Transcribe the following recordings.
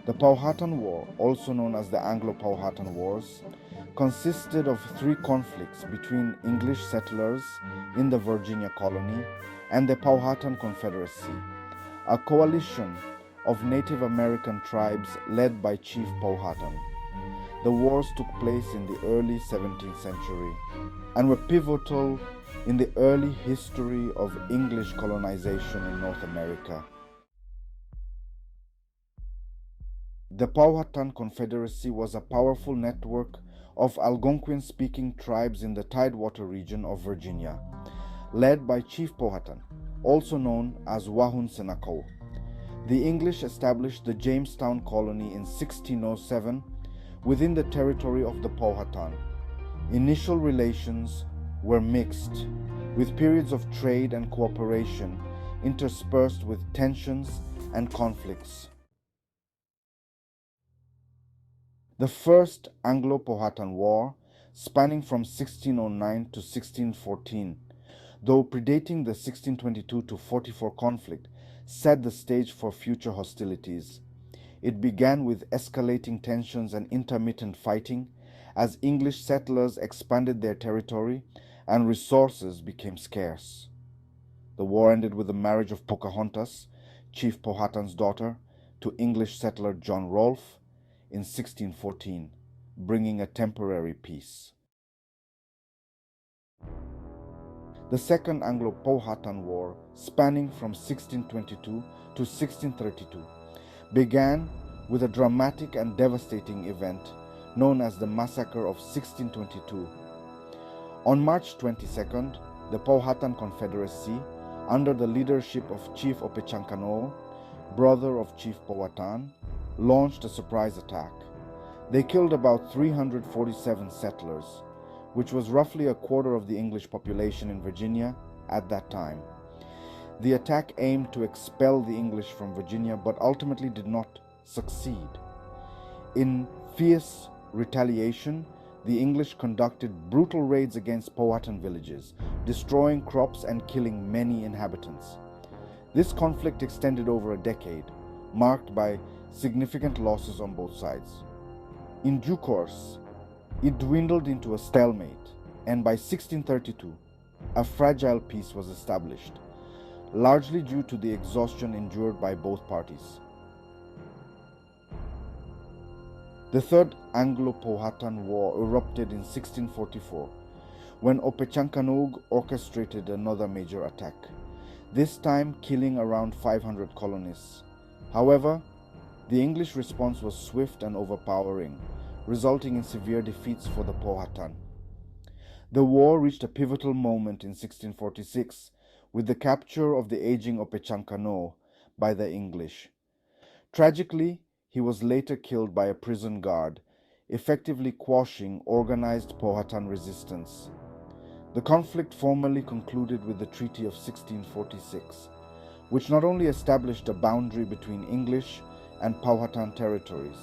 The Powhatan War, also known as the Anglo-Powhatan Wars, consisted of three conflicts between English settlers in the Virginia colony and the Powhatan Confederacy, a coalition of Native American tribes led by Chief Powhatan. The wars took place in the early 17th century and were pivotal in the early history of English colonization in North America. The Powhatan Confederacy was a powerful network of Algonquin-speaking tribes in the Tidewater region of Virginia, led by Chief Powhatan, also known as Wahun Senako. The English established the Jamestown colony in 1607 within the territory of the Powhatan. Initial relations were mixed, with periods of trade and cooperation interspersed with tensions and conflicts. The First Anglo-Powhatan War, spanning from 1609 to 1614, though predating the 1622 to 44 conflict, set the stage for future hostilities. It began with escalating tensions and intermittent fighting as English settlers expanded their territory and resources became scarce. The war ended with the marriage of Pocahontas, Chief Powhatan's daughter, to English settler John Rolfe in 1614, bringing a temporary peace. The Second Anglo-Powhatan War, spanning from 1622 to 1632, began with a dramatic and devastating event known as the Massacre of 1622. On March 22nd, the Powhatan Confederacy, under the leadership of Chief Opechancanough, brother of Chief Powhatan, launched a surprise attack. They killed about 347 settlers, which was roughly a quarter of the English population in Virginia at that time. The attack aimed to expel the English from Virginia but ultimately did not succeed. In fierce retaliation, the English conducted brutal raids against Powhatan villages, destroying crops and killing many inhabitants. This conflict extended over a decade, marked by significant losses on both sides. In due course, it dwindled into a stalemate, and by 1632, a fragile peace was established, largely due to the exhaustion endured by both parties. The Third Anglo-Powhatan War erupted in 1644, when Opechancanough orchestrated another major attack, this time killing around 500 colonists. However, the English response was swift and overpowering, resulting in severe defeats for the Powhatan. The war reached a pivotal moment in 1646 with the capture of the aging Opechancanough by the English. Tragically, he was later killed by a prison guard, effectively quashing organized Powhatan resistance. The conflict formally concluded with the Treaty of 1646, which not only established a boundary between English and Powhatan territories,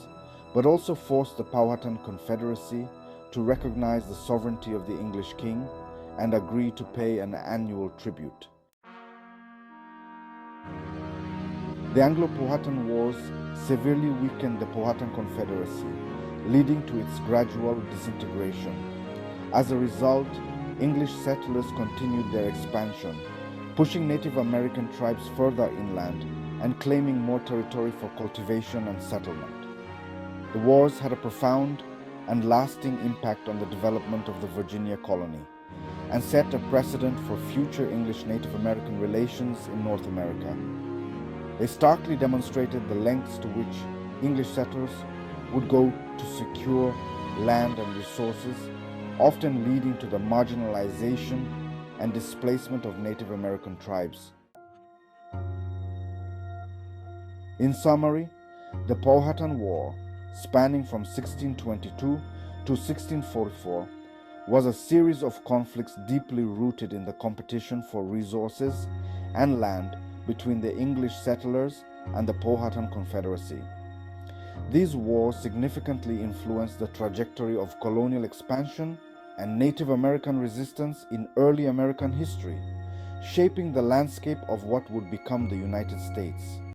but also forced the Powhatan Confederacy to recognize the sovereignty of the English king and agree to pay an annual tribute. The Anglo-Powhatan Wars severely weakened the Powhatan Confederacy, leading to its gradual disintegration. As a result, English settlers continued their expansion, pushing Native American tribes further inland and claiming more territory for cultivation and settlement. The wars had a profound and lasting impact on the development of the Virginia colony and set a precedent for future English-Native American relations in North America. They starkly demonstrated the lengths to which English settlers would go to secure land and resources, often leading to the marginalization and displacement of Native American tribes. In summary, the Powhatan War, spanning from 1622 to 1644, was a series of conflicts deeply rooted in the competition for resources and land between the English settlers and the Powhatan Confederacy. These wars significantly influenced the trajectory of colonial expansion and Native American resistance in early American history, shaping the landscape of what would become the United States.